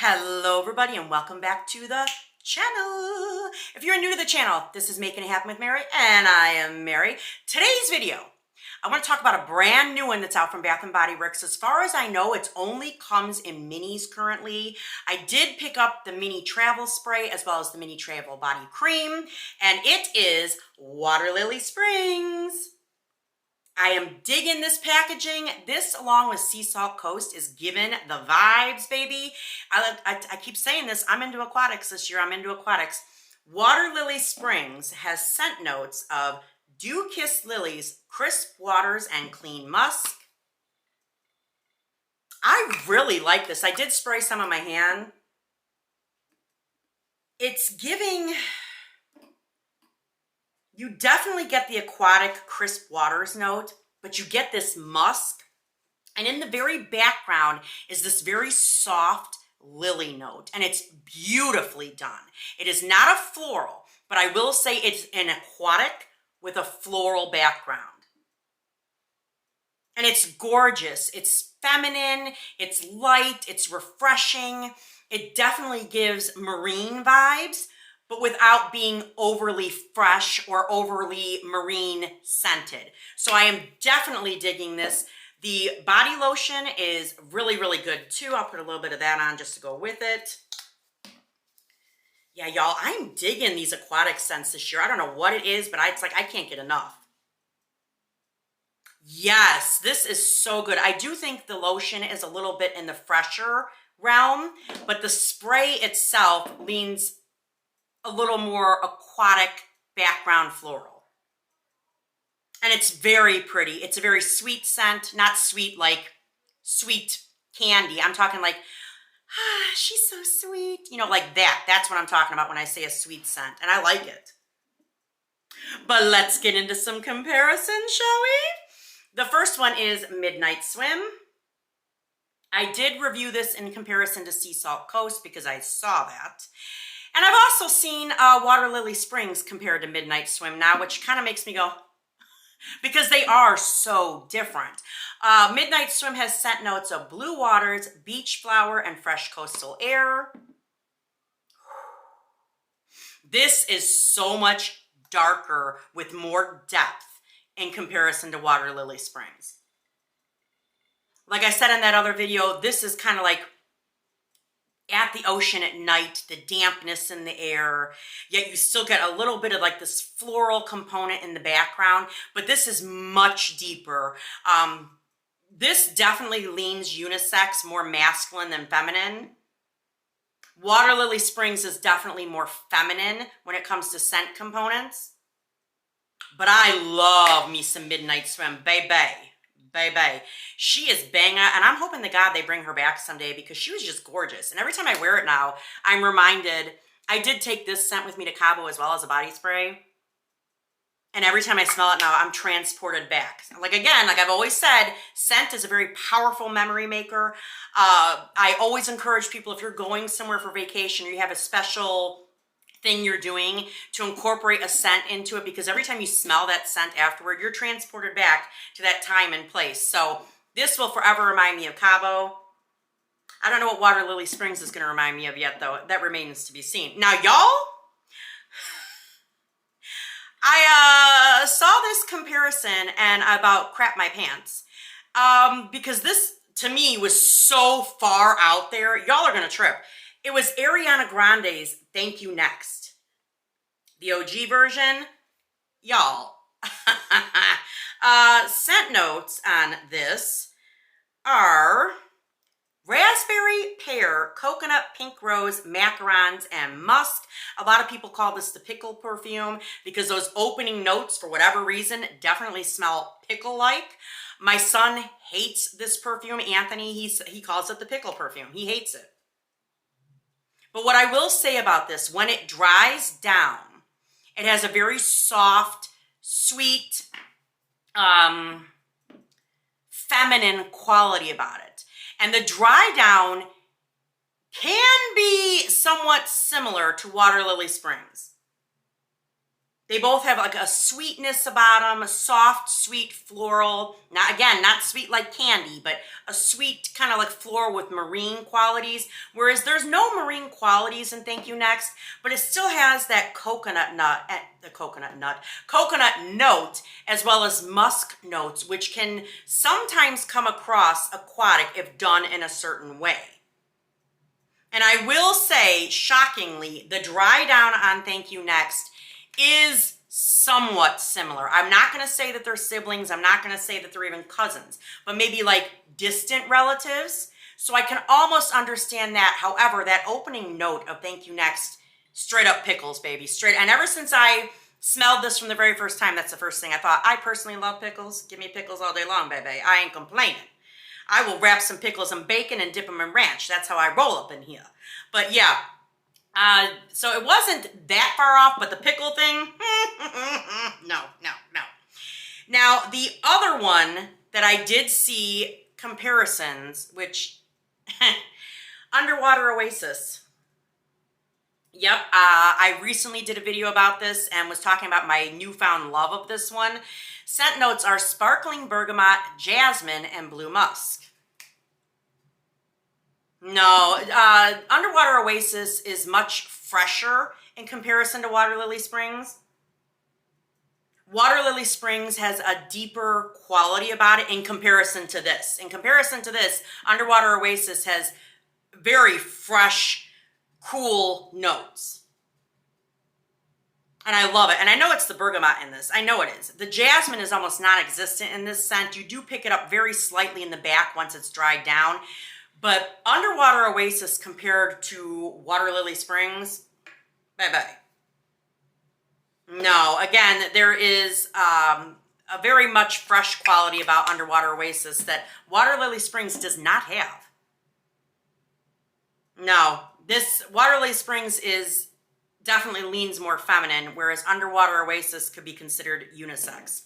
Hello everybody and welcome back to the channel. If you're new to the channel, this is Making It Happen with Mary and I am Mary. Today's video, I want to talk about a brand new one that's out from Bath & Body Works. As far as I know, it only comes in minis currently. I did pick up the mini travel spray as well as the mini travel body cream, and it is Water Lily Springs. I am digging this packaging. This, along with Sea Salt Coast, is giving the vibes, baby. I keep saying this. I'm into aquatics this year. I'm into aquatics. Water Lily Springs has scent notes of dew-kissed lilies, crisp waters, and clean musk. I really like this. I did spray some on my hand. It's giving... You definitely get the aquatic crisp waters note, but you get this musk. And in the very background is this very soft lily note, and it's beautifully done. It is not a floral, but I will say it's an aquatic with a floral background. And it's gorgeous. It's feminine, it's light, it's refreshing. It definitely gives marine vibes, but without being overly fresh or overly marine scented. So I am definitely digging this. The body lotion is really, really good too. I'll put a little bit of that on just to go with it. Yeah, y'all, I'm digging these aquatic scents this year. I don't know what it is, but it's like I can't get enough. Yes, this is so good. I do think the lotion is a little bit in the fresher realm, but the spray itself leans a little more aquatic background floral. And it's very pretty. It's a very sweet scent, not sweet like sweet candy. I'm talking like, she's so sweet. You know, like that. That's what I'm talking about when I say a sweet scent. And I like it. But let's get into some comparisons, shall we? The first one is Midnight Swim. I did review this in comparison to Sea Salt Coast because I saw that. And I've also seen Water Lily Springs compared to Midnight Swim now, which kind of makes me go, because they are so different. Midnight Swim has scent notes of blue waters, beach flower, and fresh coastal air. This is so much darker with more depth in comparison to Water Lily Springs. Like I said in that other video, this is kind of like at the ocean at night, the dampness in the air, yet you still get a little bit of like this floral component in the background, but this is much deeper. This definitely leans unisex, more masculine than feminine. Water Lily Springs is definitely more feminine when it comes to scent components, but I love me some Midnight Swim, baby. Baby, she is banging, and I'm hoping to God they bring her back someday because she was just gorgeous. And every time I wear it now, I'm reminded, I did take this scent with me to Cabo as well as a body spray. And every time I smell it now, I'm transported back. Like again, like I've always said, scent is a very powerful memory maker. I always encourage people, if you're going somewhere for vacation or you have a special thing you're doing, to incorporate a scent into it, because every time you smell that scent afterward, you're transported back to that time and place. So this will forever remind me of Cabo. I don't know what Water Lily Springs is going to remind me of yet, though. That remains to be seen. Now, y'all, I saw this comparison and about crap my pants, because this, to me, was so far out there. Y'all are going to trip. It was Ariana Grande's Thank You Next. The OG version, y'all. Scent notes on this are raspberry, pear, coconut, pink rose, macarons, and musk. A lot of people call this the pickle perfume because those opening notes, for whatever reason, definitely smell pickle-like. My son hates this perfume, Anthony. He calls it the pickle perfume. He hates it. But what I will say about this, when it dries down, it has a very soft, sweet, feminine quality about it. And the dry down can be somewhat similar to Water Lily Springs. They both have like a sweetness about them, a soft, sweet floral. Not, again, not sweet like candy, but a sweet kind of like floral with marine qualities. Whereas there's no marine qualities in Thank You Next, but it still has that coconut note, as well as musk notes, which can sometimes come across aquatic if done in a certain way. And I will say, shockingly, the dry down on Thank You Next is somewhat similar. I'm not going to say that they're siblings. I'm not going to say that they're even cousins, but maybe like distant relatives. So I can almost understand that. However, that opening note of Thank You Next, straight up pickles, baby. Straight. And ever since I smelled this from the very first time, that's the first thing I thought. I personally love pickles. Give me pickles all day long, baby. I ain't complaining. I will wrap some pickles in bacon and dip them in ranch. That's how I roll up in here. But yeah. So it wasn't that far off, but the pickle thing, no. Now, the other one that I did see comparisons, which, Underwater Oasis. Yep, I recently did a video about this and was talking about my newfound love of this one. Scent notes are sparkling bergamot, jasmine, and blue musk. No, Underwater Oasis is much fresher in comparison to Water Lily Springs. Water Lily Springs has a deeper quality about it in comparison to this. In comparison to this, Underwater Oasis has very fresh, cool notes. And I love it. And I know it's the bergamot in this. I know it is. The jasmine is almost non-existent in this scent. You do pick it up very slightly in the back once it's dried down. But Underwater Oasis compared to Water Lily Springs, bye-bye. No, again, there is a very much fresh quality about Underwater Oasis that Water Lily Springs does not have. No, this Water Lily Springs is definitely leans more feminine, whereas Underwater Oasis could be considered unisex.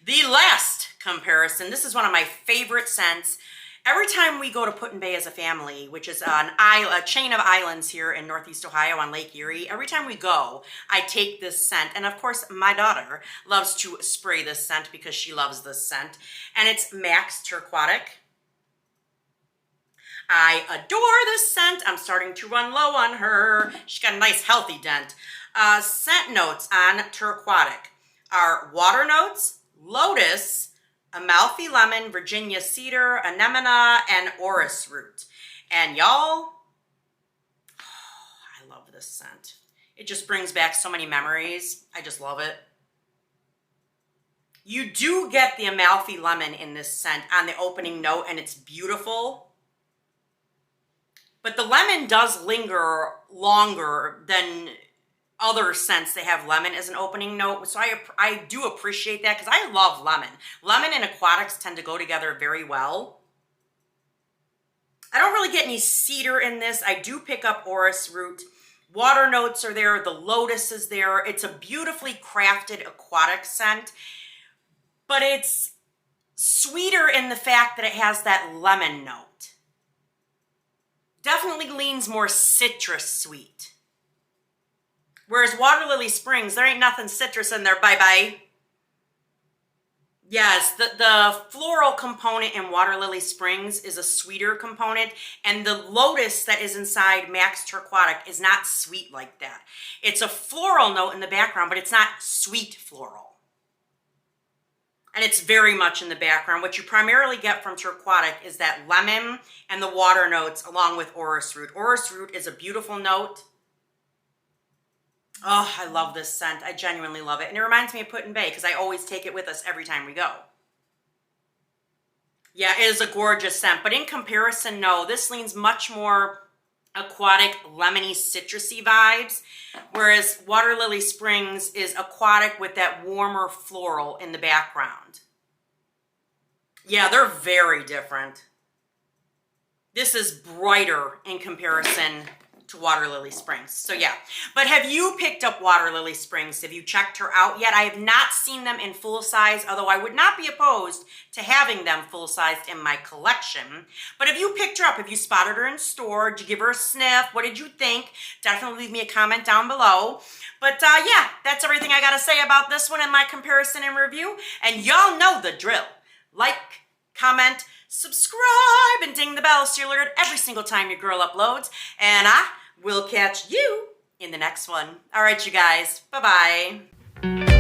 The last comparison, this is one of my favorite scents. Every time we go to Put-in-Bay as a family, which is a chain of islands here in Northeast Ohio on Lake Erie, every time we go, I take this scent. And of course, my daughter loves to spray this scent because she loves this scent. And it's Max Turquatic. I adore this scent. I'm starting to run low on her. She's got a nice healthy dent. Scent notes on Turquatic are water notes, lotus, Amalfi lemon, Virginia cedar, anemone, and orris root. And y'all, I love this scent. It just brings back so many memories. I just love it. You do get the Amalfi lemon in this scent on the opening note, and it's beautiful. But the lemon does linger longer than other scents that have lemon as an opening note. So I do appreciate that because I love lemon. Lemon and aquatics tend to go together very well. I don't really get any cedar in this. I do pick up orris root. Water notes are there. The lotus is there. It's a beautifully crafted aquatic scent, but it's sweeter in the fact that it has that lemon note. Definitely leans more citrus sweet. Whereas Water Lily Springs, there ain't nothing citrus in there, bye-bye. Yes, the floral component in Water Lily Springs is a sweeter component, and the lotus that is inside Max Turquatic is not sweet like that. It's a floral note in the background, but it's not sweet floral. And it's very much in the background. What you primarily get from Turquatic is that lemon and the water notes along with orris root. Orris root is a beautiful note. Oh, I love this scent. I genuinely love it. And it reminds me of Put-in-Bay because I always take it with us every time we go. Yeah, it is a gorgeous scent. But in comparison, no, this leans much more aquatic, lemony, citrusy vibes. Whereas Water Lily Springs is aquatic with that warmer floral in the background. Yeah, they're very different. This is brighter in comparison to Water Lily Springs. So yeah, but have you picked up Water Lily Springs? Have you checked her out yet? I have not seen them in full size, although I would not be opposed to having them full sized in my collection. But have you picked her up? Have you spotted her in store? Did you give her a sniff? What did you think? Definitely leave me a comment down below. But yeah, that's everything I gotta say about this one in my comparison and review. And y'all know the drill. Like, comment, subscribe, and ding the bell so you're alerted every single time your girl uploads. And I will catch you in the next one. All right, you guys. Bye-bye.